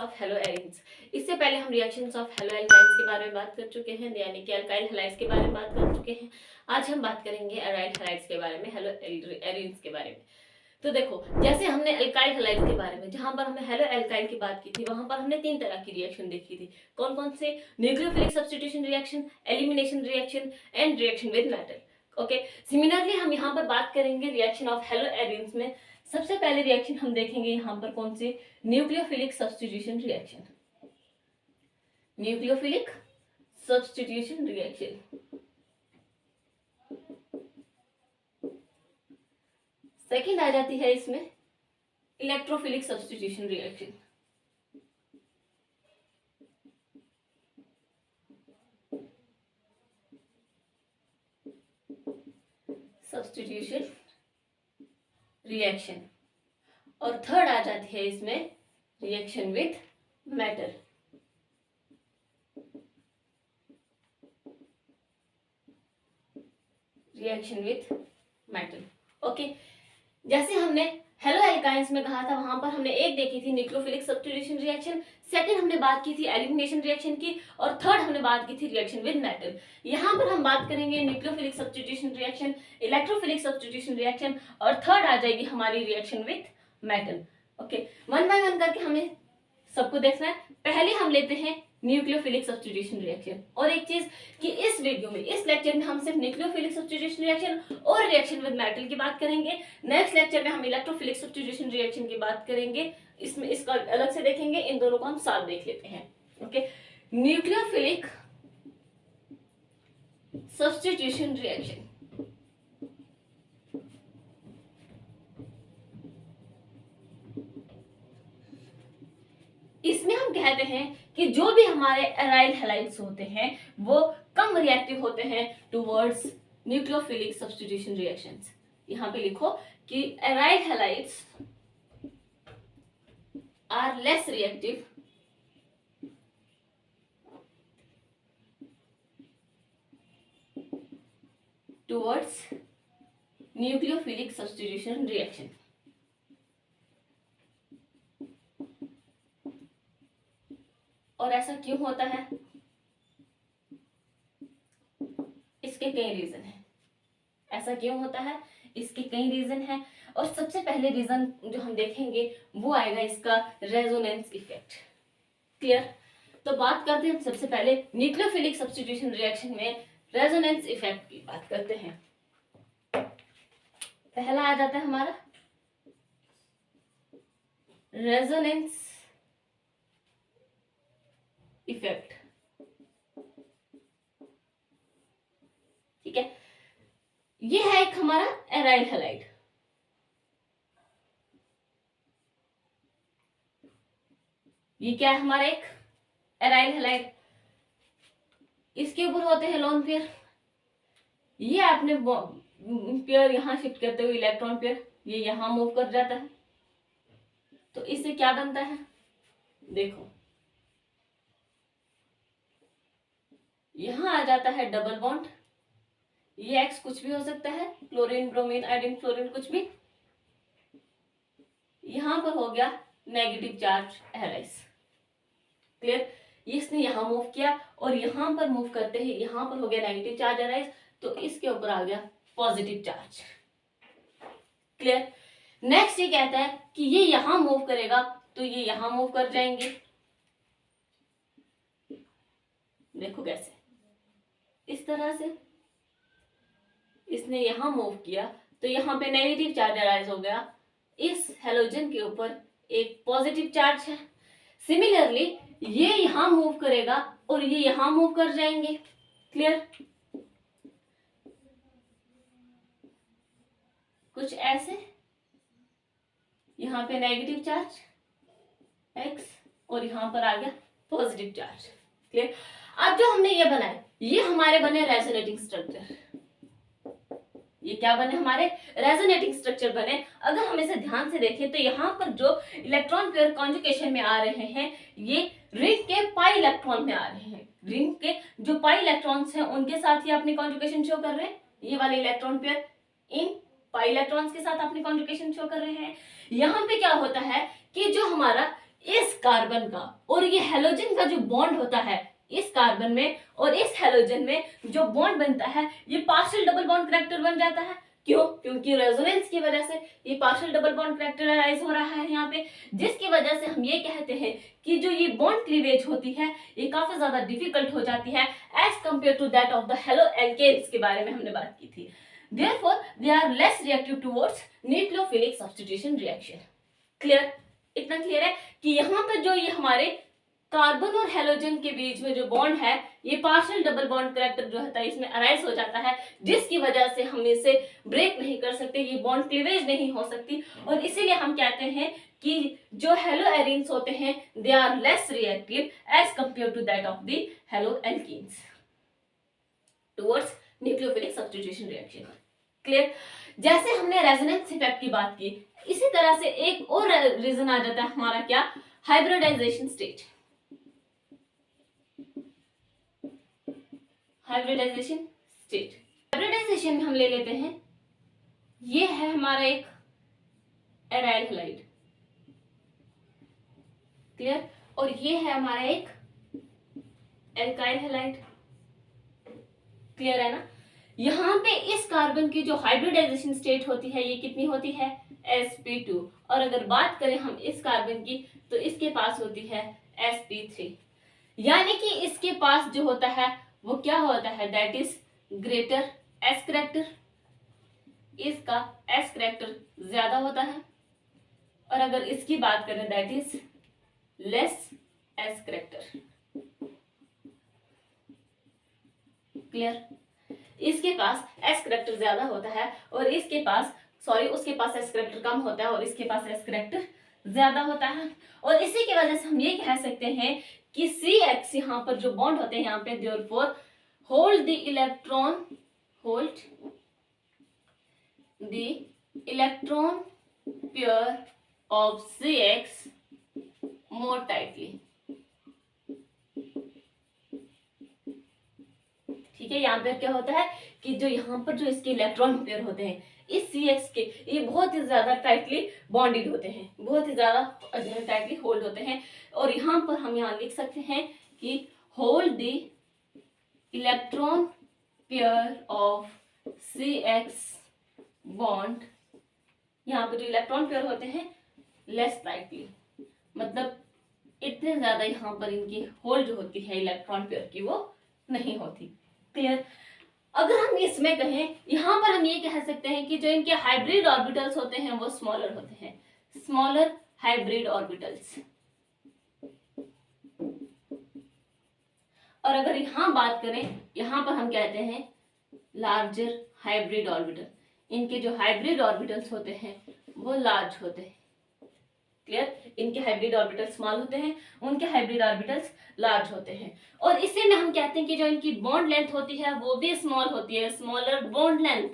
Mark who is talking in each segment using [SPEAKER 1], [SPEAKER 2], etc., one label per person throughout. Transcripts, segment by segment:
[SPEAKER 1] Of hello arenes. इससे पहले हम रिएक्शंस ऑफ हेलो एल्काइंस के बारे में बात कर चुके हैं, यानी कि अल्काइल हैलाइड्स के बारे में बात कर चुके हैं। आज हम बात करेंगे एराइल हैलाइड्स के बारे में, हेलो एरिन्स के बारे में। तो देखो, जैसे हमने अल्काइल हैलाइड्स के बारे में, जहां पर हमने हेलो एल्काइल की बात की थी, वहां पर हमने 3 तरह की रिएक्शन देखी थी। कौन कौन से? Nucleophilic substitution reaction, elimination reaction and reaction with metal. Okay, similarly हम यहाँ पर बात करेंगे रिएक्शन ऑफ हेलो एरिन्स में। सबसे पहले रिएक्शन हम देखेंगे यहाँ पर कौन सी? Nucleophilic substitution reaction. Nucleophilic substitution reaction. Second आ जाती है इसमें electrophilic substitution reaction. Substitution reaction. और थर्ड आ जाती है इसमें reaction with metal. Reaction with metal. Okay, जैसे हमने हेलो एल्काइंस में कहा था, वहां पर हमने एक देखी थी न्यूक्लियोफिलिक सब्स्टिट्यूशन रिएक्शन, सेकंड हमने बात की थी एलिमिनेशन रिएक्शन की, और थर्ड हमने बात की थी रिएक्शन विद मेटल। यहाँ पर हम बात करेंगे nucleophilic substitution reaction, electrophilic substitution reaction, और थर्ड आ जाएगी हमारी reaction with metal. Okay, one by one करके हमें सबको देखना है। पहले हम लेते हैं न्यूक्लियोफिलिक सब्स्टिट्यूशन रिएक्शन। और एक चीज कि इस वीडियो में, इस लेक्चर में हम सिर्फ न्यूक्लियोफिलिक सब्स्टिट्यूशन रिएक्शन और रिएक्शन विद मेटल की बात करेंगे। नेक्स्ट लेक्चर में हम इलेक्ट्रोफिलिक सब्स्टिट्यूशन रिएक्शन की बात करेंगे, इसमें इसका अलग से देखेंगे। इन दोनों को हम साथ देख लेते हैं। Okay, nucleophilic substitution reaction. इसमें हम कहते हैं कि जो भी हमारे एराइल हैलाइड्स होते हैं वो कम रिएक्टिव होते हैं टुवर्ड्स न्यूक्लियोफिलिक सब्स्टिट्यूशन रिएक्शंस। यहां पे लिखो कि aryl halides are less reactive towards nucleophilic substitution reaction. और ऐसा क्यों होता है? इसके कई रीजन हैं। ऐसा क्यों होता है? इसके कई रीजन हैं। और सबसे पहले रीजन जो हम देखेंगे वो आएगा इसका रेजोनेंस इफेक्ट। क्लियर? तो बात करते हैं सबसे पहले न्यूक्लियोफिलिक सब्स्टिट्यूशन रिएक्शन में रेजोनेंस इफेक्ट की बात करते हैं। पहला आ जाता है हमारा रेजोनेंस इफेक्ट। ठीक है, ये है एक हमारा एराइल हैलाइड। ये क्या है? हमारा एक एराइल हैलाइड। इसके ऊपर होते हैं लोन पेयर। ये आपने पेयर यहां शिफ्ट करते हुए इलेक्ट्रॉन पेयर ये यहां मूव कर जाता है, तो इससे क्या बनता है? देखो, यहां आ जाता है डबल बॉन्ड। ये एक्स कुछ भी हो सकता है, क्लोरीन, ब्रोमीन, आयोडीन, फ्लोरीन, कुछ भी। यहां पर हो गया नेगेटिव चार्ज एराइज। क्लियर? इसने यहां मूव किया और यहां पर मूव करते ही यहां पर हो गया नेगेटिव चार्ज एराइज, तो इसके ऊपर आ गया पॉजिटिव चार्ज। क्लियर? नेक्स्ट ये कहता है कि ये यहां मूव करेगा तो ये यहां मूव कर जाएंगे। देखो कैसे, इस तरह से इसने यहां मूव किया तो यहां पे नेगेटिव चार्ज अराइज हो गया। इस हेलोजन के ऊपर एक पॉजिटिव चार्ज है। सिमिलरली ये यहां मूव करेगा और ये यहां मूव कर जाएंगे। क्लियर? कुछ ऐसे, यहां पे नेगेटिव चार्ज एक्स और यहां पर आ गया पॉजिटिव चार्ज। क्लियर? अब जो हमने ये बनाए, ये हमारे बने रेजोनेटिंग स्ट्रक्चर। ये क्या बने? हमारे रेजोनेटिंग स्ट्रक्चर बने। अगर हम इसे ध्यान से देखें तो यहाँ पर जो इलेक्ट्रॉन पेयर कॉन्जुगेशन में आ रहे हैं, ये रिंग के पाई इलेक्ट्रॉन में आ रहे हैं। रिंग के जो पाई इलेक्ट्रॉन्स हैं उनके साथ ही अपनी कॉन्जुगेशन शो कर रहे हैं। ये वाले इलेक्ट्रॉन पेयर इन पाई इलेक्ट्रॉन्स के साथ अपनी कॉन्जुगेशन शो कर रहे हैं। यहाँ पे क्या होता है कि जो हमारा इस कार्बन का और ये हेलोजन का जो बॉन्ड होता है इस कार्बन में और इस हेलोजन में जो बॉन्ड बनता है ये पार्शियल डबल बॉन्ड करैक्टर बन जाता है। क्यों? क्योंकि रेजोनेंस की वजह से ये पार्शियल डबल बॉन्ड करैक्टराइज हो रहा है यहाँ पे, जिसकी वजह से हम ये कहते हैं कि जो ये बॉन्ड क्लीवेज होती है ये काफी ज्यादा डिफिकल्ट हो जाती है as compared to that of the haloalkanes के बारे में हमने बात की थी। Therefore, they are less reactive towards nucleophilic substitution reaction. Clear? इतना क्लियर है कि यहाँ पर जो ये हमारे कार्बन और हेलोजन के बीच में जो बॉन्ड है ये पार्शियल डबल बॉन्ड करैक्टर जो होता है इसमें अराइज हो जाता है, जिसकी वजह से हम इसे ब्रेक नहीं कर सकते, ये बॉन्ड क्लीवेज नहीं हो सकती और इसीलिए हम कहते हैं कि जो हेलो एरीन्स होते हैं they are less reactive as compared to that of the haloalkenes towards nucleophilic substitution reaction. Clear? जैसे हमने रेजोनेंस इफेक्ट की बात की, इसी तरह से एक और रीजन आ जाता है हमारा क्या, hybridization state. Hybridization state, hybridization में हम ले लेते हैं, ये है हमारा एक एराइल हैलाइड। क्लियर? और ये है हमारा एक एल्काइल हैलाइड। क्लियर है ना? यहाँ पे इस कार्बन की जो हाइब्रिडाइजेशन स्टेट होती है ये कितनी होती है, sp2। और अगर बात करें हम इस कार्बन की तो इसके पास होती है sp3, यानी कि इसके पास जो होता है वो क्या होता है, that is greater s character, इसका s करैक्टर ज्यादा होता है, और अगर इसकी बात करें that is less s character. Clear? इसके पास s करैक्टर ज्यादा होता है और इसके पास उसके पास s करैक्टर कम होता है और इसके पास s करैक्टर ज्यादा होता है। और इसी की वजह से हम ये कह सकते हैं कि CX यहाँ पर जो बॉन्ड होते हैं यहाँ पे therefore hold the electron pair of CX more tightly। ठीक है, यहाँ पे क्या होता है कि जो यहाँ पर जो इसके इलेक्ट्रॉन पेयर होते हैं इस CX के, ये बहुत ही ज्यादा टाइटली बॉन्डेड होते हैं, बहुत ही ज्यादा टाइटली होल्ड होते हैं। और यहाँ पर हम यहाँ लिख सकते हैं कि hold the electron pair of CX bond, यहाँ पर जो इलेक्ट्रॉन पेयर होते हैं लेस टाइटली, मतलब इतने ज्यादा यहाँ पर इनकी होल्ड होती है इलेक्ट्रॉन पेयर की वो नहीं होती। क्लियर? अगर हम इसमें कहें, यहाँ पर हम ये कह सकते हैं कि जो इनके हाइब्रिड ऑर्बिटल्स होते हैं वो स्मॉलर होते हैं, स्मॉलर हाइब्रिड ऑर्बिटल्स। और अगर यहाँ बात करें, यहाँ पर हम कहते हैं लार्जर हाइब्रिड ऑर्बिटल, इनके जो हाइब्रिड ऑर्बिटल्स होते हैं वो लार्ज होते हैं। क्लियर? इनके हाइब्रिड ऑर्बिटल्स स्मॉल होते हैं, उनके हाइब्रिड ऑर्बिटल्स लार्ज होते हैं। और इसी में हम कहते हैं कि जो इनकी बॉन्ड लेंथ होती है वो भी स्मॉल होती है, स्मॉलर बॉन्ड लेंथ।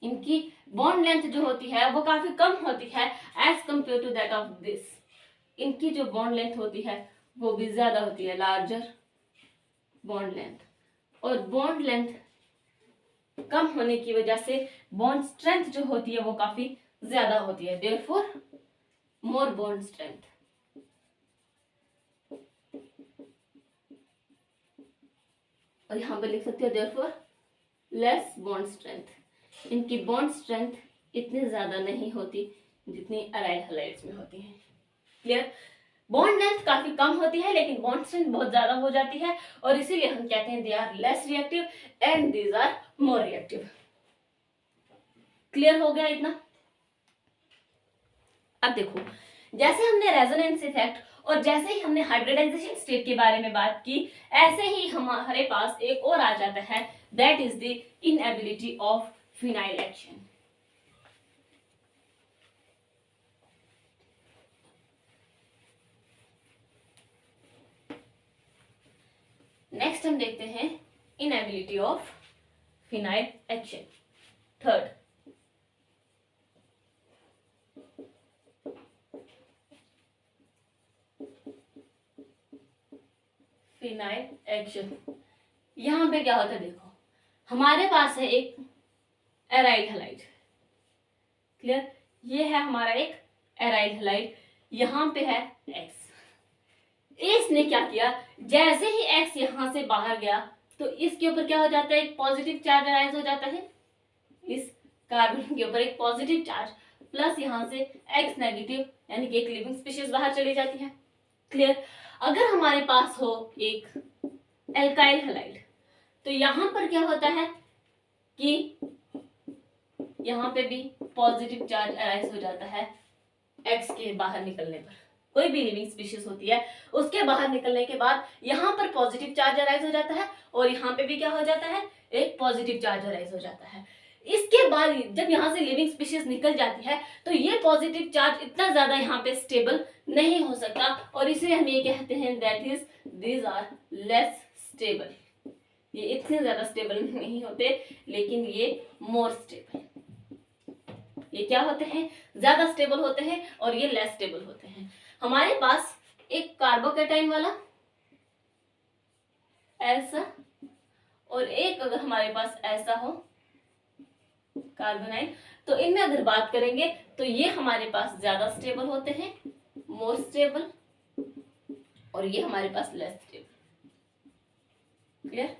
[SPEAKER 1] इनकी बॉन्ड लेंथ जो होती है वो काफी कम होती है as compared to that of this. इनकी जो बॉन्ड लेंथ होती है वो भी ज्यादा होती है, लार्जर बॉन्ड लेंथ। और बॉन्ड लेंथ कम होने की वजह से बॉन्ड स्ट्रेंथ जो होती है वो काफी ज्यादा होती है, देयरफॉर मोर बॉन्ड स्ट्रेंथ। और यहां पर लिख सकते हो देयरफॉर लेस बॉन्ड स्ट्रेंथ। इनकी बॉन्ड स्ट्रेंथ इतनी ज्यादा नहीं होती जितनी अराइल हैलाइड्स में होती है। क्लियर? बॉन्ड लेंथ काफी कम होती है लेकिन बॉन्ड स्ट्रेंथ बहुत ज्यादा हो जाती है और इसीलिए हम कहते हैं they are less reactive and these are more reactive. Clear हो गया इतना? अब देखो, जैसे हमने रेजोनेंस इफेक्ट और जैसे ही हमने हाइब्रिडाइजेशन स्टेट के बारे में बात की, ऐसे ही हमारे पास एक और आ जाता है, that is the inability of phenyl action. Next हम देखते हैं inability of phenyl action. Third, phenyl action. यहां पे क्या होता है, देखो हमारे पास है एक एराइल हैलाइड। क्लियर? ये है हमारा एक एराइल हैलाइड। यहाँ पे है x। इसने क्या किया, जैसे ही x यहाँ से बाहर गया तो इसके ऊपर क्या हो जाता है, एक पॉजिटिव चार्ज अराइज हो जाता है, इस कार्बन के ऊपर एक पॉजिटिव चार्ज, प्लस यहाँ से x नेगेटिव, यानी कि एक लिविंग स्पीशीज बाहर चली जाती है। क्लियर। अगर हमारे पास हो एक एल्काइल हैलाइड तो यहाँ पर क्या होता है कि यहाँ पे भी पॉजिटिव चार्ज अराइज हो जाता है x के बाहर निकलने पर। कोई भी लिविंग स्पीशीज होती है उसके बाहर निकलने के बाद यहाँ पर पॉजिटिव चार्ज अराइज हो जाता है और यहाँ पे भी क्या हो जाता है, एक पॉजिटिव चार्ज अराइज हो जाता है। इसके बाद जब यहाँ से लिविंग स्पीशीज निकल जाती है तो ये पॉजिटिव चार्ज इतना ज्यादा यहाँ पे स्टेबल नहीं हो सकता और इसे हम ये कहते हैं that is these are less stable. ये इतने ज्यादा स्टेबल नहीं होते लेकिन ये मोर स्टेबल। ये क्या होते हैं, ज्यादा स्टेबल होते हैं और ये लेस स्टेबल होते हैं। हमारे पास एक कार्बोकेटाइन वाला ऐसा और एक अगर हमारे पास ऐसा हो कार्बोनाइल, तो इनमें अगर बात करेंगे तो ये हमारे पास ज्यादा स्टेबल होते हैं, मोर स्टेबल, और ये हमारे पास लेस स्टेबल। क्लियर।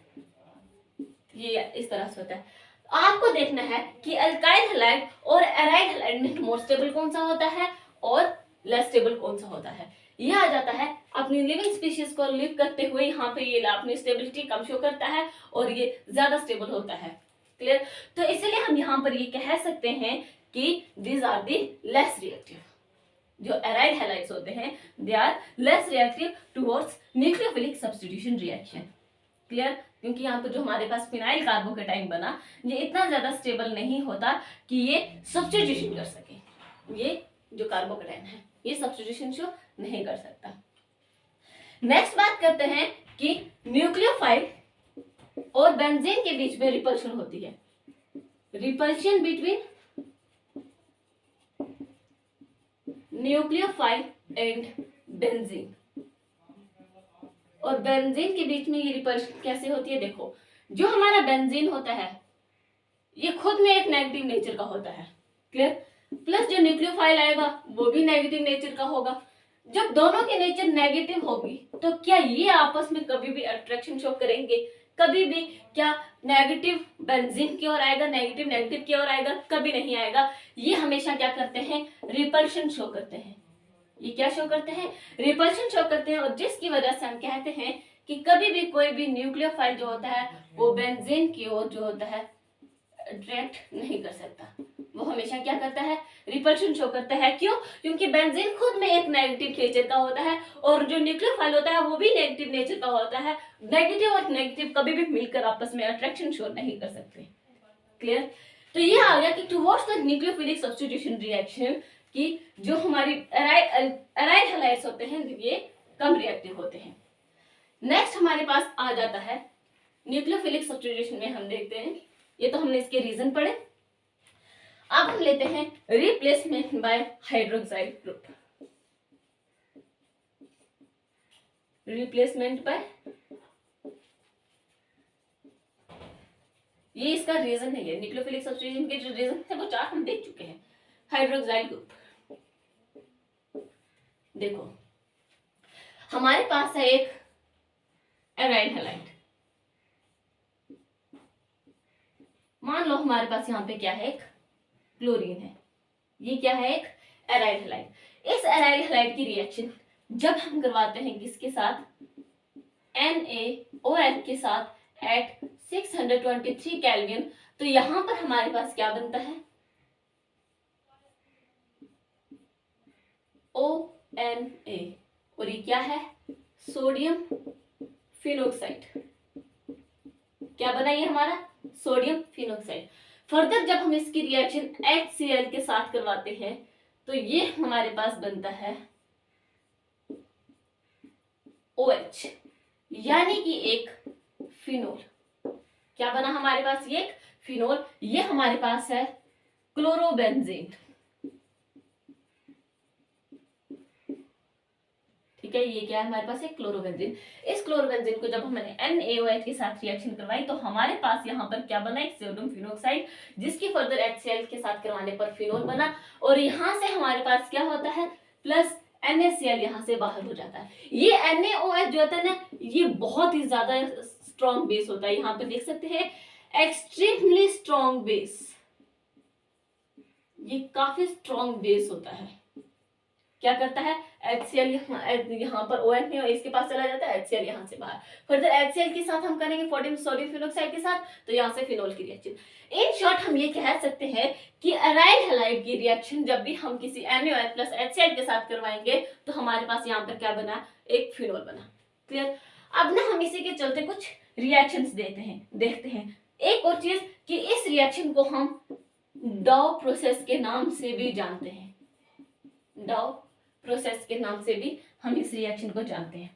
[SPEAKER 1] ये इस तरह से होता है। आपको देखना है कि अल्काइल हैलाइड और एराइल हैलाइड में मोर स्टेबल कौन सा होता है और लेस स्टेबल कौन सा होता है। ये आ जाता है अपनी लिविंग स्पीशीज को लिव करते हुए, यहाँ पे ये अपनी स्टेबिलिटी कम शो करता है और ये ज्यादा स्टेबल होता है। क्लियर। तो इसलिए हम यहाँ पर ये कह सकते हैं कि these are the less reactive. जो एराइल हैलाइड्स होते हैं they are less reactive towards nucleophilic substitution reaction. Clear. क्योंकि यहाँ पर जो हमारे पास फिनाइल कार्बोकेटाइन बना ये इतना ज्यादा स्टेबल नहीं होता कि ये सब्स्टिट्यूशन कर सके। ये जो कार्बोकेटाइन है ये सब्स्टिट्यूशन शो नहीं कर सकता। नेक्स्ट बात करते हैं कि न्यूक्लियोफाइल और बेंजीन के बीच में रिपल्शन होती है। Repulsion between nucleophile and benzene, और बेंजीन के बीच में ये रिपल्शन कैसे होती है। देखो, जो हमारा बेंजीन होता है ये खुद में एक नेगेटिव नेचर का होता है। क्लियर। प्लस जो न्यूक्लियोफाइल आएगा वो भी नेगेटिव नेचर का होगा। जब दोनों के नेचर नेगेटिव होगी तो क्या ये आपस में कभी भी अट्रैक्शन शो करेंगे? कभी भी क्या नेगेटिव बेंजीन की ओर आएगा, नेगेटिव नेगेटिव की ओर आएगा? कभी नहीं आएगा। ये हमेशा क्या करते हैं, रिपल्शन शो करते हैं। ये क्या शो करते हैं, रिपल्शन शो करते हैं। और जिसकी वजह से हम कहते हैं कि कभी भी कोई भी न्यूक्लियोफाइल जो होता है वो बेंजीन की ओर जो होता है अट्रैक्ट नहीं कर सकता। वो हमेशा क्या करता है, रिपल्शन शो करता है। क्यों? क्योंकि बेंजीन खुद में एक नेगेटिव नेचर का होता है और जो न्यूक्लियोफाइल होता है वो भी नेगेटिव नेचर का होता है। नेगेटिव और नेगेटिव कभी भी मिलकर आपस में अट्रैक्शन शो नहीं कर सकते। क्लियर। तो ये आ गया कि towards the nucleophilic substitution reaction कि जो हमारी एराइल हैलाइड्स होते हैं ये कम रिएक्टिव होते हैं। नेक्स्ट हमारे पास आ जाता है न्यूक्लियोफिलिक सब्स्टिट्यूशन में हम देखते हैं, ये तो हमने इसके रीजन पढ़े। अब हम लेते हैं replacement bye hydroxide group. Replacement bye, ये इसका रीजन है। ये न्यूक्लियोफिलिक सब्स्टिट्यूशन के जो रीजन थे वो 4 हम देख चुके हैं। हाइड्रोक्साइड ग्रुप, देखो हमारे पास है एक एराइल हैलाइड। मान लो हमारे पास यहाँ पे क्या है, एक क्लोरीन है। ये क्या है, एक एराइल हैलाइड। इस एराइल हैलाइड की रिएक्शन जब हम करवाते हैं किसके साथ, NaOH के साथ एट 623 केल्विन, तो यहां पर हमारे पास क्या बनता है, ONA, और ये क्या है, सोडियम फिनोक्साइड। क्या बना ये हमारा, सोडियम फिनोक्साइड। फर्दर जब हम इसकी रिएक्शन HCl के साथ करवाते हैं तो ये हमारे पास बनता है OH, यानी कि एक फिनोल। क्या बना हमारे पास, ये एक फिनोल। ये हमारे पास है क्लोरोबेंजीन। ठीक है, ये क्या है हमारे पास, एक क्लोरोबेंजीन। इस क्लोरोबेंजीन को जब हमने NaOH के साथ रिएक्शन करवाई तो हमारे पास यहाँ पर क्या बना, एक सोडियम फिनोक्साइड, जिसकी फर्दर HCl के साथ करवाने पर फिनोल बना। और यहाँ से हमारे पास क्या होता है, प्लस NaCl यहाँ से बाहर हो जाता है। ये NaOH जो होता है ना, ये बहुत ही ज्यादा स्ट्रॉन्ग बेस होता है। यहाँ पे देख सकते हैं एक्सट्रीमली स्ट्रॉन्ग बेस, ये काफी स्ट्रॉन्ग बेस होता है। क्या करता है, HCl यहाँ पर OH नहीं, इसके पास चला जाता है, HCl यहाँ से बाहर। फर्दर HCl के साथ हम करेंगे सोडियम फिनोक्साइड के साथ, तो यहाँ से फिनोल की रिएक्शन। इन शॉर्ट हम ये कह सकते हैं कि अराइल हैलाइड की रिएक्शन जब भी हम किसी NaOH प्लस HCl के साथ करवाएंगे तो हमारे पास यहाँ पर क्या बना, एक फिनोल बना। क्लियर। अब ना हम इसी के चलते कुछ रिएक्शंस देखते हैं। एक और चीज कि इस रिएक्शन को हम डाउ प्रोसेस के नाम से भी जानते हैं। डाउ प्रोसेस के नाम से भी हम इस रिएक्शन को जानते हैं।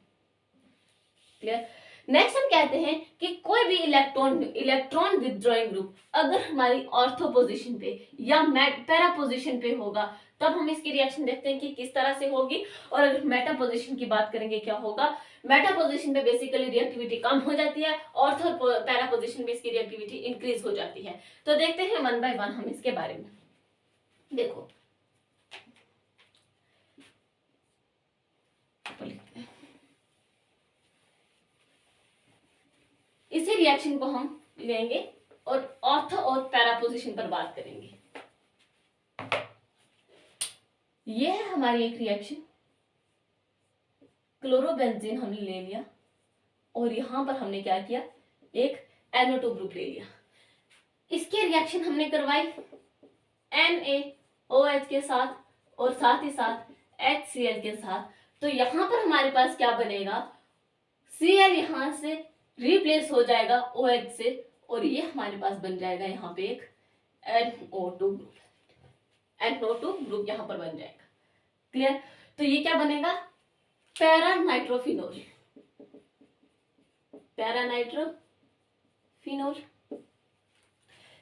[SPEAKER 1] क्लियर। नेक्स्ट हम कहते हैं कि कोई भी इलेक्ट्रॉन विथड्रॉइंग ग्रुप अगर हमारी ऑर्थो पोजीशन पे या पैरा पोजीशन पे होगा तब हम इसकी रिएक्शन देखते हैं कि किस तरह से होगी। और अगर मेटा पोजीशन की बात करेंगे क्या होगा, मेटा पोजीशन पे बेसिकली रिएक्टिविटी कम हो जाती है, ऑर्थो पैरा पोजीशन पे इसकी रिएक्टिविटी इंक्रीज हो जाती है। तो देखते हैं वन बाय वन हम इसके बारे में। देखो इसी रिएक्शन को हम लेंगे और ऑर्थो और पैरा पोजीशन पर बात करेंगे। ये है हमारी एक रिएक्शन, क्लोरोबेंजीन हमने ले लिया और यहां पर हमने क्या किया, एक NO2 ग्रुप ले लिया। इसके रिएक्शन हमने करवाई NaOH के साथ और साथ ही साथ HCl के साथ। तो यहां पर हमारे पास क्या बनेगा, Cl यहां से रिप्लेस हो जाएगा OH से और ये हमारे पास बन जाएगा यहाँ पे एक NO2 ग्रुप। NO2 ग्रुप यहाँ पर बन जाएगा। क्लियर। तो ये क्या बनेगा, para nitrophenol. Para nitrophenol.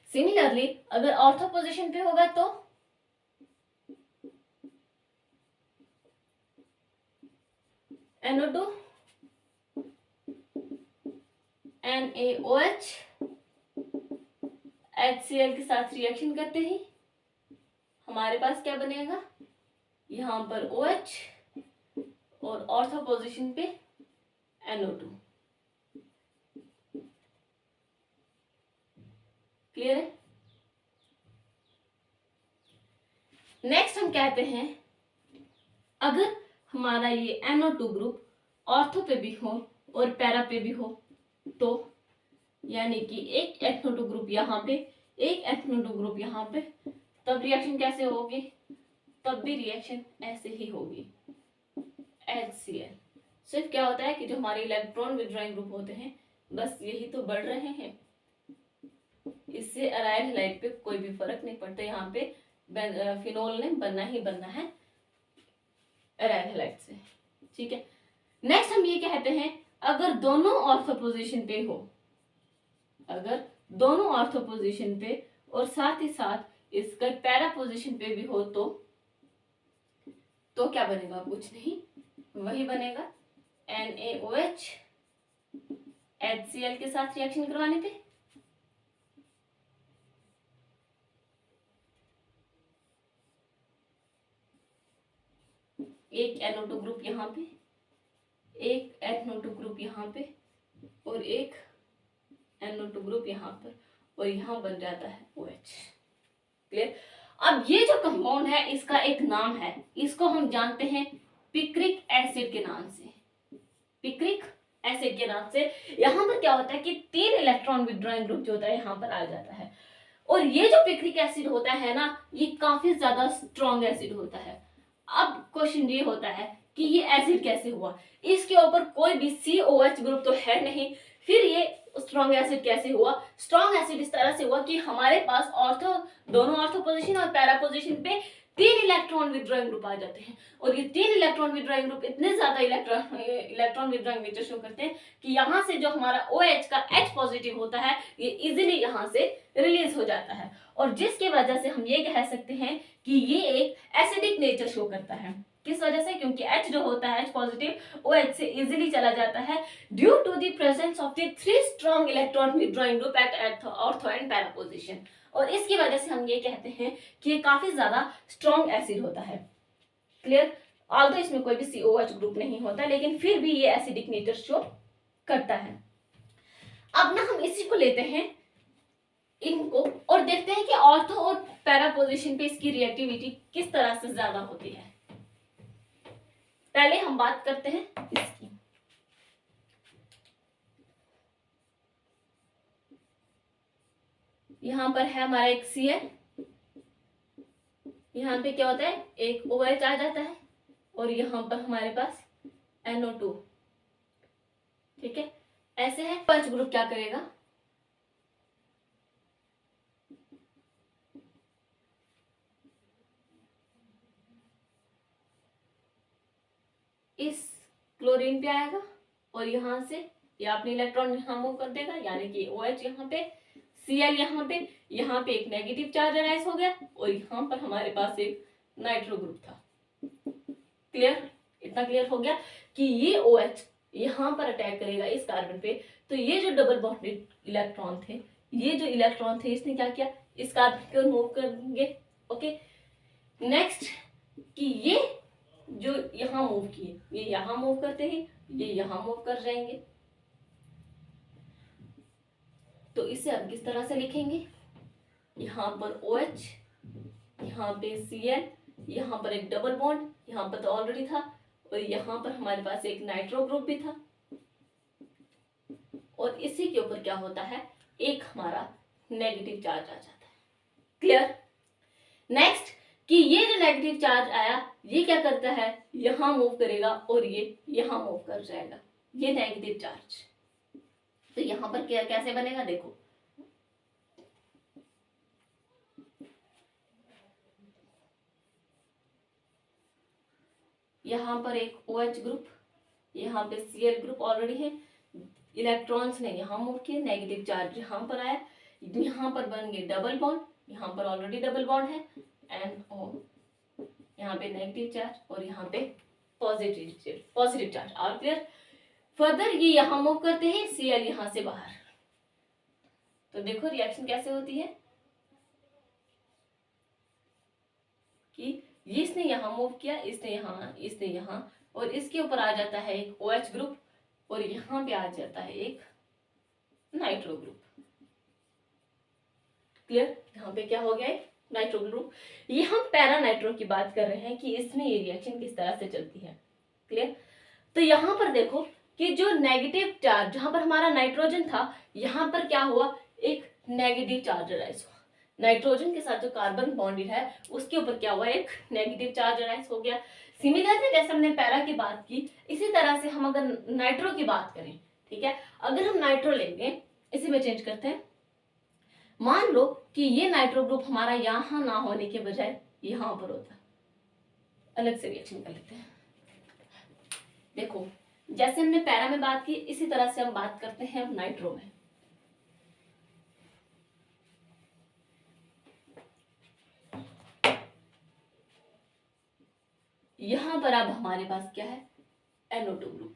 [SPEAKER 1] Similarly अगर ऑर्थो पोजीशन पे होगा तो NO2 NaOH HCl के साथ रिएक्शन करते ही हमारे पास क्या बनेगा, यहां पर OH और ऑर्थो पोजीशन पे NO2। क्लियर है। नेक्स्ट हम कहते हैं अगर हमारा ये NO2 ग्रुप ऑर्थो पे भी हो और पैरा पे भी हो तो यानी कि एक NO2 ग्रुप यहाँ पे, एक NO2 ग्रुप यहाँ पे, तब रिएक्शन कैसे होगी, तब भी रिएक्शन ऐसे ही होगी HCl। सिर्फ क्या होता है कि जो हमारे इलेक्ट्रॉन विथड्रॉइंग ग्रुप होते हैं बस यही तो बढ़ रहे हैं, इससे अराइल हैलाइड पे कोई भी फर्क नहीं पड़ता। यहाँ पे फिनोल ने बनना ही बनना है अराइल हैलाइड से। ठीक है। नेक्स्ट हम ये कहते हैं अगर दोनों ऑर्थो पोजीशन पे हो, अगर दोनों ऑर्थो पोजीशन पे और साथ ही साथ इसका पैरा पोजीशन पे भी हो तो क्या बनेगा, कुछ नहीं, वही बनेगा NaOH HCl के साथ रिएक्शन करवाने पे। एक NO2 ग्रुप यहाँ पे, एक NO2 ग्रुप यहाँ पे और एक NO2 ग्रुप यहाँ पर और यहाँ बन जाता है OH। क्लियर। अब ये जो कंपाउंड है इसका एक नाम है, इसको हम जानते हैं पिक्रिक एसिड के नाम से। पिक्रिक एसिड के नाम से यहाँ पर क्या होता है कि 3 इलेक्ट्रॉन विथड्रॉइंग ग्रुप जो होता है यहाँ पर आ जाता है। और ये जो पिक्रिक एसिड होता है ना, ये काफी ज्यादा स्ट्रॉन्ग एसिड होता है। अब क्वेश्चन ये होता है कि ये एसिड कैसे हुआ, इसके ऊपर कोई भी COH ग्रुप तो है नहीं, फिर ये स्ट्रॉन्ग एसिड कैसे हुआ। स्ट्रॉन्ग एसिड इस तरह से हुआ कि हमारे पास दोनों ऑर्थो पोजीशन और पैरा पोजीशन पे 3 इलेक्ट्रॉन विथड्रॉइंग ग्रुप आ जाते हैं। और ये 3 इलेक्ट्रॉन विथड्रॉइंग ग्रुप इतने ज्यादा इलेक्ट्रॉन विथड्रॉइंग नेचर शो करते हैं कि यहाँ से जो हमारा OH का H पॉजिटिव होता है ये इजिली यहाँ से रिलीज हो जाता है। और जिसकी वजह से हम ये कह सकते हैं कि ये एक एसिडिक नेचर शो करता है। किस वजह से, क्योंकि H जो होता है H पॉजिटिव OH से इजिली चला जाता है due to the presence of the 3 strong electron withdrawing group at ortho and para position. और इसकी वजह से हम ये कहते हैं कि ये काफी ज्यादा स्ट्रॉन्ग एसिड होता है। क्लियर। ऑल्दो इसमें कोई भी COH ग्रुप नहीं होता, लेकिन फिर भी ये एसिडिक नेचर शो करता है। अब ना हम इसी को लेते हैं इनको और देखते हैं कि ऑर्थो और पैरा पोजीशन पे इसकी रिएक्टिविटी किस तरह से ज्यादा होती है। पहले हम बात करते हैं इसकी। यहां पर है हमारा एक Cl, यहां पे क्या होता है एक OH आ जाता है और यहां पर हमारे पास NO2, ठीक है। ऐसे है। OH ग्रुप क्या करेगा, इस क्लोरीन पे आएगा और यहां से ये अपने इलेक्ट्रॉन यहां मूव कर देगा, यानी कि OH यहाँ पे, Cl यहाँ पे एक नेगेटिव चार्ज अराइज हो गया और यहाँ पर हमारे पास एक नाइट्रो ग्रुप था। क्लियर, इतना क्लियर हो गया कि ये OH यहाँ पर अटैक करेगा इस कार्बन पे, तो ये जो डबल बॉन्डेड इलेक्ट्रॉन थे, ये जो इलेक्ट्रॉन थे इसने क्या किया, इस कार्बन को मूव करेंगे। ओके, नेक्स्ट कि ये जो यहाँ मूव किए, ये यहाँ मूव करते हैं, ये यहाँ मूव कर जाएंगे। तो इसे हम किस तरह से लिखेंगे, यहाँ पर OH, यहाँ पे Cl, यहाँ पर एक डबल बॉन्ड, यहाँ पर तो ऑलरेडी था, और यहाँ पर हमारे पास एक नाइट्रो ग्रुप भी था, और इसी के ऊपर क्या होता है, एक हमारा नेगेटिव चार्ज आ जाता है। क्लियर। नेक्स्ट कि ये जो नेगेटिव चार्ज आया ये क्या करता है, यहां मूव करेगा और ये यहां मूव कर जाएगा, ये नेगेटिव चार्ज। तो यहां पर क्या कैसे बनेगा, देखो यहां पर एक OH ग्रुप, यहाँ पे Cl ग्रुप ऑलरेडी है, इलेक्ट्रॉन्स ने यहाँ मूव किए, नेगेटिव चार्ज यहाँ पर आया, यहाँ पर बन गए डबल बॉन्ड, यहाँ पर ऑलरेडी डबल बॉन्ड है, NO, यहाँ पे नेगेटिव चार्ज और यहाँ पे पॉजिटिव चार्ज। और क्लियर। फर्दर ये यहाँ मूव करते हैं, Cl यहाँ से बाहर। तो देखो रिएक्शन कैसे होती है कि ये इसने यहाँ मूव किया, इसने यहाँ, और इसके ऊपर आ जाता है एक OH ग्रुप और यहाँ पे आ जाता है एक नाइट्रो ग्रुप। क्लियर। यहाँ पे क्या हो गया, एक नाइट्रो ग्रुप। ये हम पैरा नाइट्रो की बात कर रहे हैं कि इसमें ये रिएक्शन किस तरह से चलती है। क्लियर। तो यहाँ पर देखो कि जो नेगेटिव चार्ज, जहां पर हमारा नाइट्रोजन था, यहाँ पर क्या हुआ, एक नेगेटिव चार्ज अराइज हुआ, नाइट्रोजन के साथ जो कार्बन बॉन्डेड है उसके ऊपर क्या हुआ, एक नेगेटिव चार्ज अराइज हो गया। सिमिलरली जैसे हमने पैरा की बात की, इसी तरह से हम अगर नाइट्रो की बात करें, ठीक है, अगर हम नाइट्रो लेंगे, इसी में चेंज करते हैं, मान लो कि ये नाइट्रो ग्रुप हमारा यहां ना होने के बजाय यहां पर होता, अलग से रिएक्शन कर लेते हैं। देखो जैसे हमने पैरा में बात की, इसी तरह से हम बात करते हैं अब नाइट्रो में। यहां पर अब हमारे पास क्या है, NO2 ग्रुप।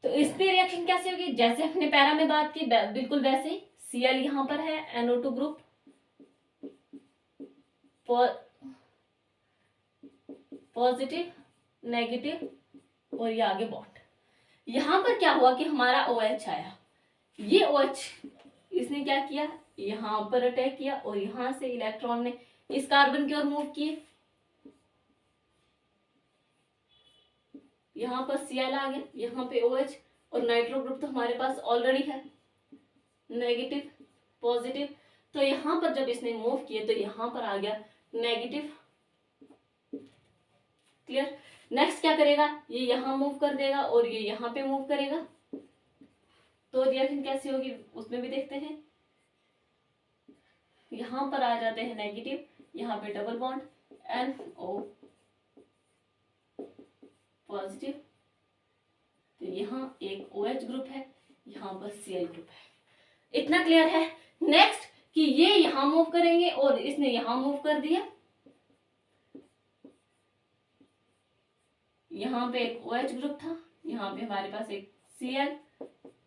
[SPEAKER 1] तो इस पे रिएक्शन कैसे होगी, जैसे हमने पैरा में बात की बिल्कुल वैसे ही। Cl यहां पर है, NO2 ग्रुप, पॉजिटिव, नेगेटिव और ये आगे बॉन्ड। यहां पर क्या हुआ कि हमारा OH आया, ये OH इसने क्या किया, यहां पर अटैक किया और यहां से इलेक्ट्रॉन ने इस कार्बन की ओर मूव किए, यहां पर Cl आ गया, यहाँ पे OH और नाइट्रो ग्रुप तो हमारे पास ऑलरेडी है, नेगेटिव पॉजिटिव। तो यहां पर जब इसने मूव किए तो यहां पर आ गया नेगेटिव। क्लियर। नेक्स्ट क्या करेगा, ये यहां मूव कर देगा और ये यहां पे मूव करेगा, तो रिएक्शन कैसी होगी उसमें भी देखते हैं। यहां पर आ जाते हैं नेगेटिव, यहाँ पे डबल बॉन्ड, NO पॉजिटिव, तो यहाँ एक OH ग्रुप है, यहाँ पर Cl ग्रुप है। इतना क्लियर है। नेक्स्ट कि ये यहां मूव करेंगे और इसने यहां मूव कर दिया, यहाँ पे एक OH ग्रुप था, यहाँ पे हमारे पास एक Cl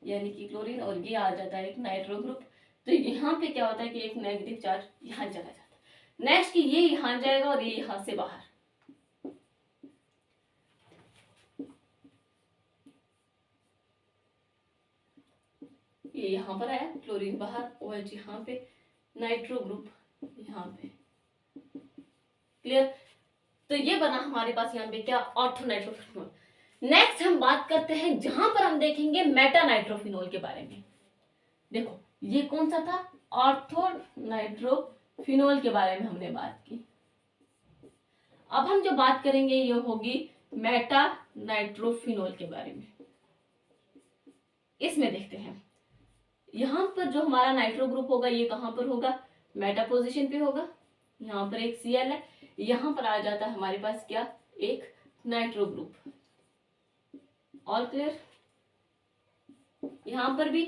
[SPEAKER 1] यानी कि क्लोरीन, और ये आ जाता है एक नाइट्रो ग्रुप। तो यहाँ पे क्या होता है कि एक नेगेटिव चार्ज यहाँ चला जाता है। नेक्स्ट कि ये यहाँ जाएगा और ये यहाँ से बाहर, ये यहाँ पर आया, क्लोरीन बाहर, OH यहाँ पे, नाइट्रो ग्रुप यहाँ पे। क्लियर? तो ये बना हमारे पास यहाँ पे क्या, ऑर्थोनाइट्रोफिनोल। नेक्स्ट हम बात करते हैं जहां पर हम देखेंगे मेटा नाइट्रोफिनोल के बारे में। देखो ये कौन सा था, ऑर्थोनाइट्रोफिनोल के बारे में हमने बात की। अब हम जो बात करेंगे ये होगी मेटा नाइट्रोफिनोल के बारे में। इसमें देखते हैं यहां पर जो हमारा नाइट्रो ग्रुप होगा ये कहां पर होगा, मेटा पोजीशन पे होगा। यहाँ पर एक Cl है, यहाँ पर आ जाता है हमारे पास क्या, एक नाइट्रो ग्रुप। All clear? यहाँ पर भी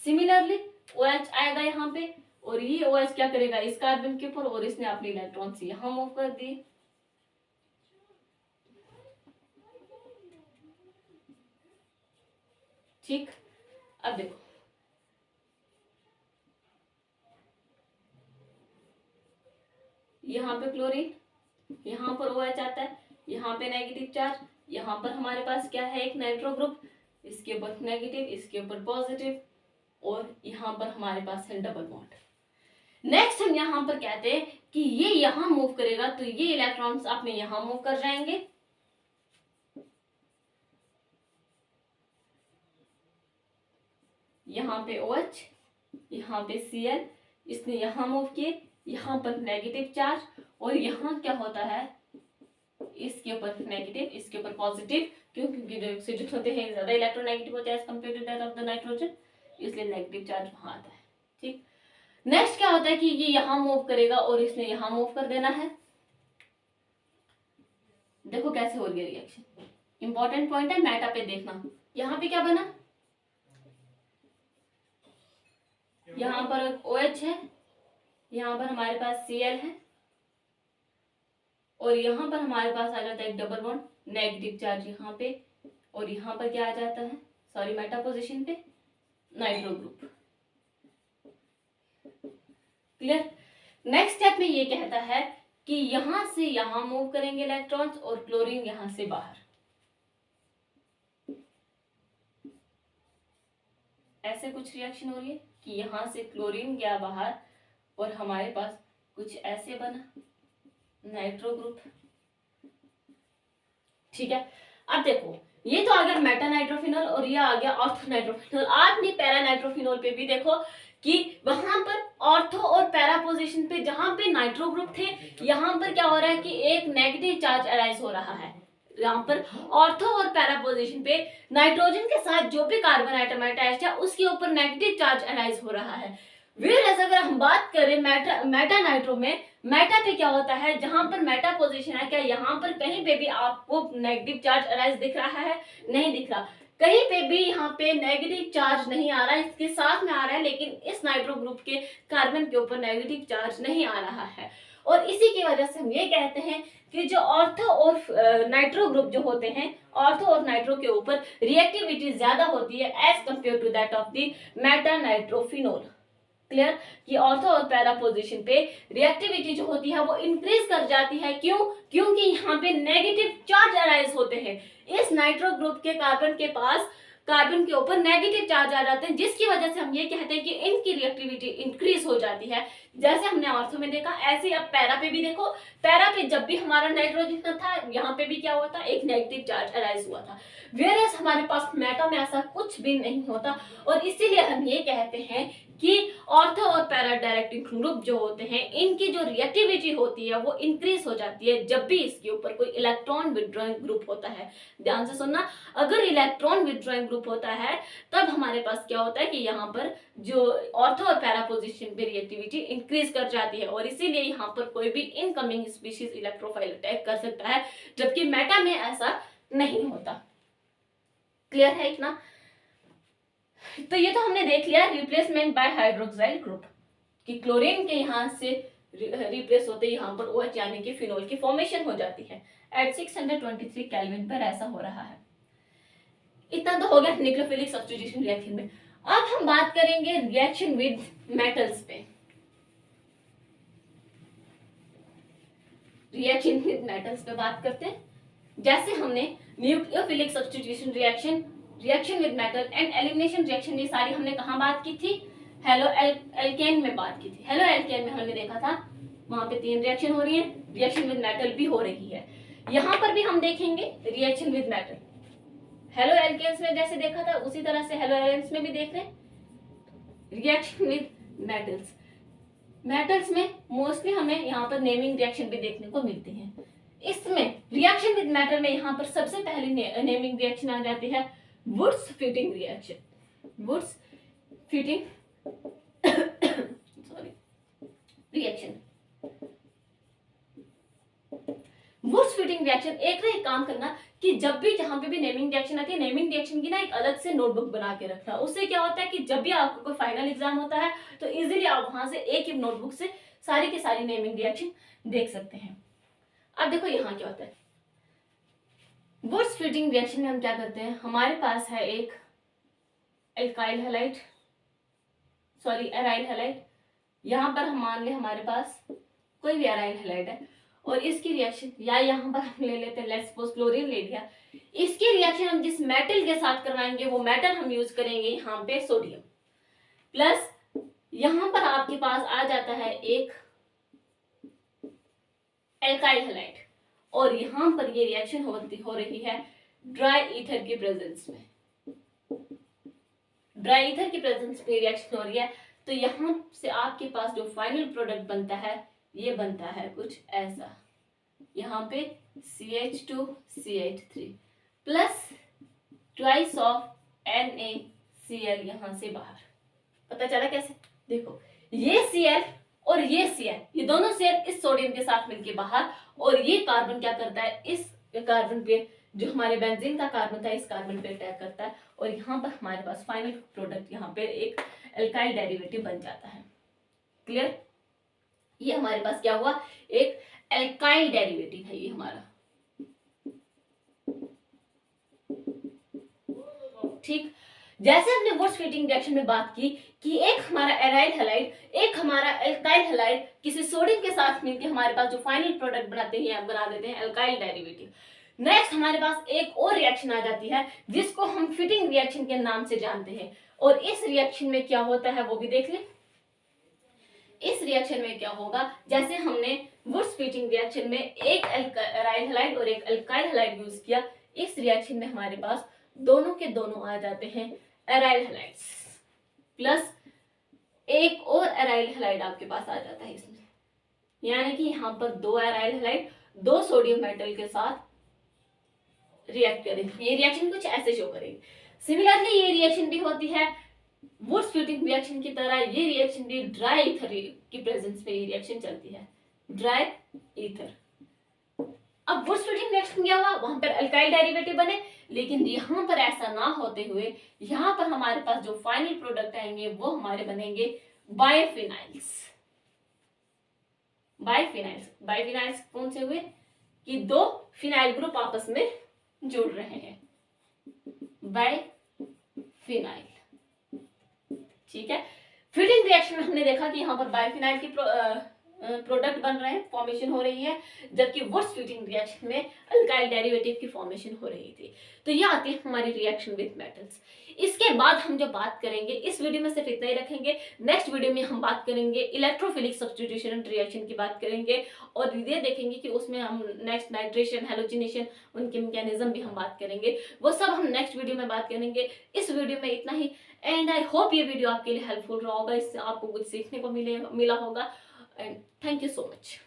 [SPEAKER 1] सिमिलरली OH आएगा यहाँ पे, और ये OH क्या करेगा इस कार्बन के ऊपर, और इसने अपने इलेक्ट्रॉन से यहाँ मूव कर दिए। ठीक, अब देखो यहाँ पे क्लोरीन, यहाँ पर OH आता है, यहाँ पे नेगेटिव चार्ज, यहाँ पर हमारे पास क्या है, एक नाइट्रो ग्रुप, इसके ऊपर नेगेटिव, इसके ऊपर पॉजिटिव, और यहाँ पर हमारे पास है डबल बॉन्ड। नेक्स्ट हम यहाँ पर कहते हैं कि ये यहाँ मूव करेगा तो ये इलेक्ट्रॉन्स अपने यहाँ मूव कर जाएंगे, यहाँ पे OH, यहाँ पे Cl, इसने यहाँ मूव किए, यहाँ पर नेगेटिव चार्ज, और यहाँ क्या होता है, इसके ऊपर नेगेटिव, इसके ऊपर पॉजिटिव, क्योंकि जो ऑक्सीजन होते हैं ज्यादा इलेक्ट्रोनेगेटिव होते हैं as compared to that of the nitrogen, इसलिए नेगेटिव चार्ज वहां आता है। ठीक, नेक्स्ट क्या होता है कि ये यहाँ मूव करेगा और इसने यहाँ मूव कर देना है। देखो कैसे हो रही है रिएक्शन, इंपॉर्टेंट पॉइंट है, मेटा पे देखना। यहाँ पे क्या बना, यहाँ पर OH है, यहाँ पर हमारे पास Cl है, और यहाँ पर हमारे पास आ जाता है एक डबल बॉन्ड, नेगेटिव चार्ज यहाँ पे, और यहाँ पर क्या आ जाता है, सॉरी मेटा पोजीशन पे nitro group. Clear? Next step में ये कहता है कि यहां से यहां मूव करेंगे इलेक्ट्रॉन्स, और क्लोरीन यहां से बाहर। ऐसे कुछ रिएक्शन हो रही है कि यहां से क्लोरीन गया बाहर, और हमारे पास कुछ ऐसे बना नाइट्रो ग्रुप। ठीक है, अब देखो ये तो आ गया मेटा नाइट्रोफिनोल, और ये आ गया ऑर्थो नाइट्रोफिनोल। आपने पैरा नाइट्रोफिनोल पे भी देखो कि वहां पर ऑर्थो और पैरा पोजीशन पे जहां पे नाइट्रो ग्रुप थे, यहाँ पर क्या हो रहा है कि एक नेगेटिव चार्ज अराइज हो रहा है। यहाँ पर ऑर्थो और पैरा पोजीशन पे नाइट्रोजन के साथ जो भी कार्बन आइटम अटैच्ड है उसके ऊपर नेगेटिव चार्ज अराइज हो रहा है। वेयरएज अगर हम बात करें मेटा नाइट्रो में, मेटा पे क्या होता है, जहां पर मेटा पोजीशन है, क्या यहाँ पर कहीं पे भी आपको नेगेटिव चार्ज अराइज दिख रहा है? नहीं दिख रहा, कहीं पे भी यहाँ पे नेगेटिव चार्ज नहीं आ रहा है, इसके साथ में आ रहा है, लेकिन इस नाइट्रो ग्रुप के कार्बन के ऊपर नेगेटिव चार्ज नहीं आ रहा है। और इसी की वजह से हम ये कहते हैं कि जो ऑर्थो और नाइट्रो ग्रुप जो होते हैं, ऑर्थो और नाइट्रो के ऊपर रिएक्टिविटी ज्यादा होती है as compared to that of the meta nitrophenol. Clear? कि ऑर्थो और पैरा पोजीशन पे रिएक्टिविटी जो होती है वो इंक्रीज कर जाती है। क्यों? क्योंकि यहाँ पे नेगेटिव चार्ज अराइज होते हैं। इस नाइट्रो ग्रुप के कार्बन के पास कार्बन के ऊपर नेगेटिव चार्ज आ जाते हैं, जिसकी वजह से हम ये कहते हैं कि इनकी रिएक्टिविटी इंक्रीज हो जाती है। जैसे हमने ऑर्थो में देखा, ऐसे अब पैरा पे भी देखो, पैरा पे जब भी हमारा नाइट्रोजन था, यहाँ पे भी क्या हुआ था, एक नेगेटिव चार्ज अराइज हुआ था। वेयरएज हमारे पास मेटा में ऐसा कुछ भी नहीं होता, और इसीलिए हम ये कहते हैं कि ऑर्थो और पैरा डायरेक्टिंग ग्रुप जो होते हैं, इनकी जो रिएक्टिविटी होती है वो इंक्रीज हो जाती है जब भी इसके ऊपर कोई इलेक्ट्रॉन विथड्रॉइंग ग्रुप होता है। ध्यान से सुनना, अगर इलेक्ट्रॉन विथड्रॉइंग ग्रुप होता है तब हमारे पास क्या होता है कि यहाँ पर जो ऑर्थो और पैरा पोजीशन पे रिएक्टिविटी इंक्रीज कर जाती है, और इसीलिए यहाँ पर कोई भी इनकमिंग स्पीशीज इलेक्ट्रोफाइल अटैक कर सकता है, जबकि मेटा में ऐसा नहीं होता। क्लियर है इतना? तो ये तो हमने देख लिया रिप्लेसमेंट बाय हाइड्रोक्साइल ग्रुप, कि क्लोरीन के यहाँ से रिप्लेस होते यहाँ पर OH यानी कि फिनोल की फॉर्मेशन हो जाती है। एट 623 केल्विन पर ऐसा हो रहा है। इतना तो हो गया न्यूक्लियोफिलिक सब्स्टिट्यूशन रिएक्शन में। अब हम बात करेंगे रिएक्शन विद मेटल्स पे। रिएक्शन विद मेटल्स पे बात करते हैं। जैसे हमने nucleophilic substitution reaction reaction with metal and elimination reaction, ये सारी हमने कहाँ बात की थी, हेलो एल्केन में बात की थी। हेलो एल्केन में हमने देखा था वहां पे 3 रिएक्शन हो रही है, रिएक्शन विद मेटल भी हो रही है। यहाँ पर भी हम देखेंगे reaction with metal, haloalkanes में जैसे देखा था उसी तरह से हेलो एल्केन्स में भी देख रहे हैं रिएक्शन विद मेटल्स। मेटल्स में मोस्टली हमें यहाँ पर नेमिंग रिएक्शन भी देखने को मिलती है। इसमें रिएक्शन विद मेटल में यहाँ पर सबसे पहली नेमिंग रिएक्शन आ जाती है Wurtz Fittig reaction. Wurtz Fittig sorry reaction. Wurtz Fittig reaction एक काम करना कि जब भी जहां पे भी नेमिंग रिएक्शन आती है, नेमिंग रिएक्शन की ना एक अलग से नोटबुक बना के रखना। उससे क्या होता है कि जब भी आपको कोई फाइनल एग्जाम होता है तो इजीली आप वहां से एक ही नोटबुक से सारी की सारी नेमिंग रिएक्शन देख सकते हैं। अब देखो यहाँ क्या होता है, वुड्स फिटिंग रिएक्शन में हम क्या करते हैं, हमारे पास है एक alkyl halide, sorry aryl halide. यहाँ पर हम मान ले हमारे पास कोई भी एराइल हैलाइड है और इसकी रिएक्शन, या यहाँ पर हम ले लेते हैं लेट्स सपोज क्लोरीन ले लिया, इसकी रिएक्शन हम जिस मेटल के साथ करवाएंगे वो मेटल हम यूज करेंगे यहाँ पे सोडियम, प्लस यहाँ पर आपके पास आ जाता है एक एल्काइल हैलाइड और यहाँ पर ये रिएक्शन हो रही है ड्राई ईथर की प्रेजेंस में। ड्राई ईथर की प्रेजेंस में रिएक्शन हो रही है तो यहाँ से आपके पास जो फाइनल प्रोडक्ट बनता है ये बनता है कुछ ऐसा, यहाँ पे CH2 CH3 plus twice of NaCl यहाँ से बाहर। पता चला कैसे, देखो ये Cl और ये Cl, ये दोनों Cl इस सोडियम के साथ मिलके बाहर, और ये कार्बन क्या करता है, इस कार्बन पे जो हमारे बेंजीन का कार्बन था इस कार्बन पे अटैक करता है और यहाँ पर हमारे पास फाइनल प्रोडक्ट यहाँ पे एक एल्काइल डेरिवेटिव बन जाता है। क्लियर, ये हमारे पास क्या हुआ, एक एल्काइल डेरिवेटिव है ये हमारा। ठीक, जैसे हमने वुड्स फिटिंग रिएक्शन में बात की कि एक हमारा एराइल हैलाइड एक हमारा एल्काइल हैलाइड किसी सोडियम के साथ मिलकर हमारे पास जो फाइनल प्रोडक्ट बनाते हैं बना देते हैं एल्काइल डेरिवेटिव। नेक्स्ट हमारे पास एक और रिएक्शन आ जाती है जिसको हम फिटिंग रिएक्शन के नाम से जानते हैं, और इस रिएक्शन में क्या होता है वो भी देख लें। इस रिएक्शन में क्या होगा, जैसे हमने वुड्स फिटिंग रिएक्शन में एक एराइल हैलाइड और एक एल्काइल हैलाइड यूज किया, इस रिएक्शन में हमारे पास दोनों के दोनों आ जाते हैं एराइल हैलाइड्स प्लस एक और एराइल हैलाइड आपके पास आ जाता है इसमें, यानी कि यहाँ पर 2 एराइल हैलाइड 2 सोडियम मेटल के साथ रिएक्ट करेंगे। ये रिएक्शन कुछ ऐसे शो करेगी। सिमिलरली ये रिएक्शन भी होती है वुड्स फिटिंग रिएक्शन की तरह, ये रिएक्शन भी ड्राई ईथर की प्रेजेंस में ये रिएक्शन चलती है, ड्राई ईथर। अब वुड्स फिटिंग रिएक्शन क्या हुआ, वहां पर अल्काइल डेरिवेटिव बने, लेकिन यहाँ पर ऐसा ना होते हुए यहाँ पर हमारे पास जो फाइनल प्रोडक्ट आएंगे वो हमारे बनेंगे बाइफिनाइल्स। बाइफिनाइल्स कौन से हुए कि 2 फिनाइल ग्रुप आपस में जुड़ रहे हैं, बाइफिनाइल। ठीक है, फिटिंग रिएक्शन में हमने देखा कि यहाँ पर बाइफिनाइल की प्रोडक्ट बन रहे हैं, फॉर्मेशन हो रही है, जबकि वुड्स फिटिंग रिएक्शन में अल्काइल डेरिवेटिव की फॉर्मेशन हो रही थी। तो ये आती है हमारी रिएक्शन विद मेटल्स। इसके बाद हम जो बात करेंगे इस वीडियो में सिर्फ इतना ही रखेंगे, नेक्स्ट वीडियो में हम बात करेंगे इलेक्ट्रोफिलिक सब्स्टिट्यूशन रिएक्शन की बात करेंगे, और ये देखेंगे कि उसमें हम नेक्स्ट नाइट्रेशन हैलोजिनेशन उनके मैकेनिज्म भी हम बात करेंगे, वो सब हम नेक्स्ट वीडियो में बात करेंगे। इस वीडियो में इतना ही, एंड आई होप ये वीडियो आपके लिए हेल्पफुल रहा होगा, इससे आपको कुछ सीखने को मिला होगा, and thank you so much.